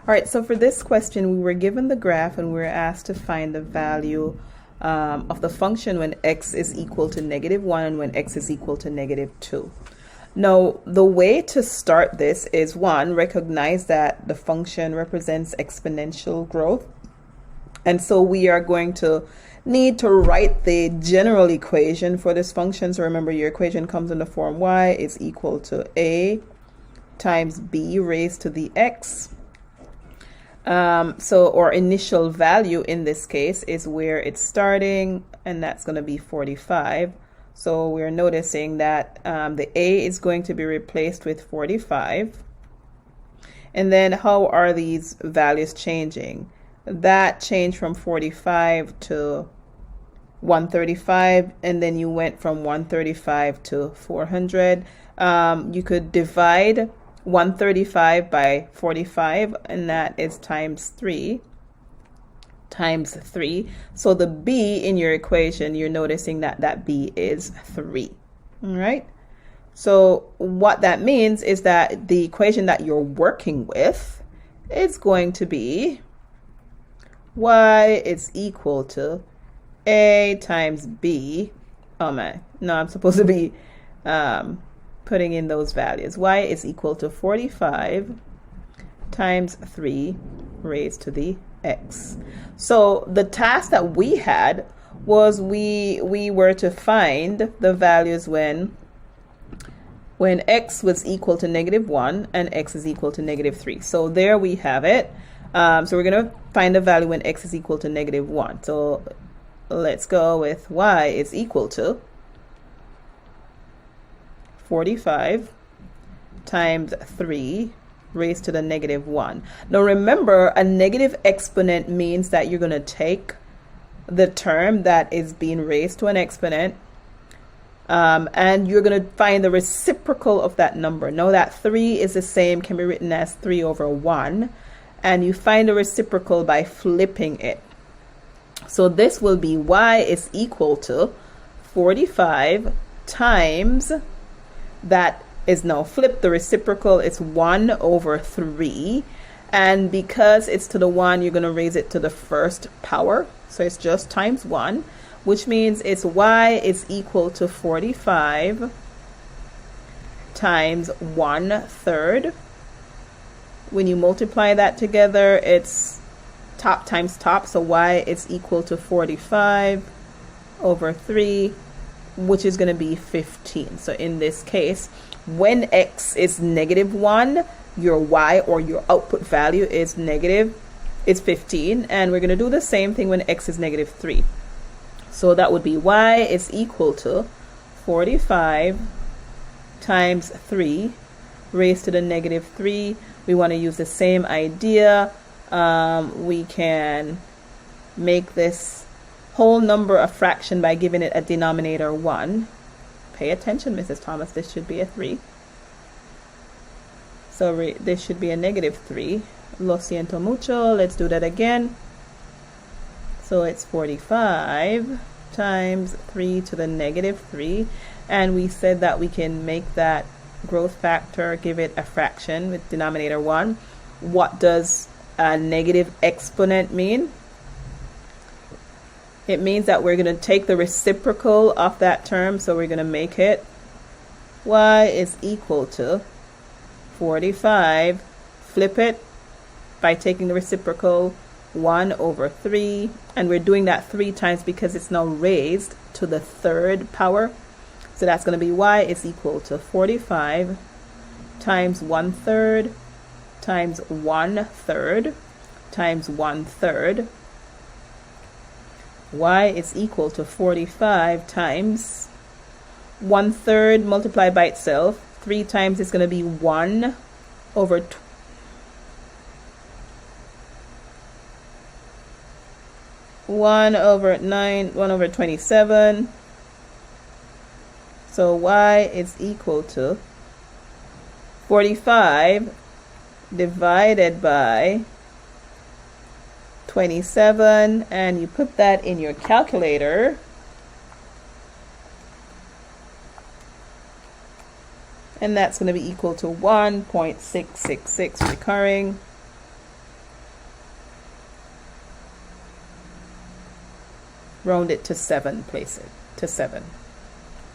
All right, so for this question, we were given the graph and we were asked to find the value of the function when x is equal to -1 and when x is equal to -2. Now, the way to start this is one, recognize that the function represents exponential growth. And so we are going to need to write the general equation for this function. So remember, your equation comes in the form y is equal to a times b raised to the x. So our initial value in this case is where it's starting, and that's going to be 45. So we're noticing that the a is going to be replaced with 45. And then how are these values changing? That changed from 45 to 135, and then you went from 135 to 400. You could divide 135 by 45, and that is times 3. So the b in your equation, you're noticing that that b is 3. All right. So what that means is that the equation that you're working with is going to be y is equal to a times b. Oh my, no, I'm supposed to be putting in those values. Y is equal to 45 times 3 raised to the x. So the task that we had was we were to find the values when x was equal to -1 and x is equal to -3. So there we have it. So we're going to find the value when x is equal to -1. So let's go with y is equal to 45 times 3 raised to the -1. Now remember, a negative exponent means that you're going to take the term that is being raised to an exponent, and you're going to find the reciprocal of that number. Now that 3 is the same, can be written as 3 over 1, and you find the reciprocal by flipping it. So this will be y is equal to 45 times, that is now flipped, the reciprocal is 1 over 3. And because it's to the 1, you're going to raise it to the first power. So it's just times 1, which means it's y is equal to 45 times 1/3. When you multiply that together, it's top times top. So y is equal to 45 over 3, which is going to be 15. So in this case, when x is -1, your y, or your output value, is 15. And we're going to do the same thing when x is -3. So that would be y is equal to 45 times 3 raised to the -3. We want to use the same idea. We can make this whole number a fraction by giving it a denominator 1. Pay attention, Mrs. Thomas, this should be a 3. So this should be a -3. Lo siento mucho. Let's do that again. So it's 45 times 3 to the -3. And we said that we can make that growth factor, give it a fraction with denominator 1. What does a negative exponent mean? It means that we're going to take the reciprocal of that term. So we're going to make it y is equal to 45, flip it by taking the reciprocal, 1 over 3. And we're doing that 3 times because it's now raised to the third power. So that's going to be y is equal to 45 times 1/3 times 1/3 times 1/3. Y is equal to 45 times 1/3 multiplied by itself. 3 times is going to be 1 over 9, 1 over 27. So y is equal to 45 divided by 27, and you put that in your calculator, and that's going to be equal to 1.666 recurring. round it to 7 places, to 7.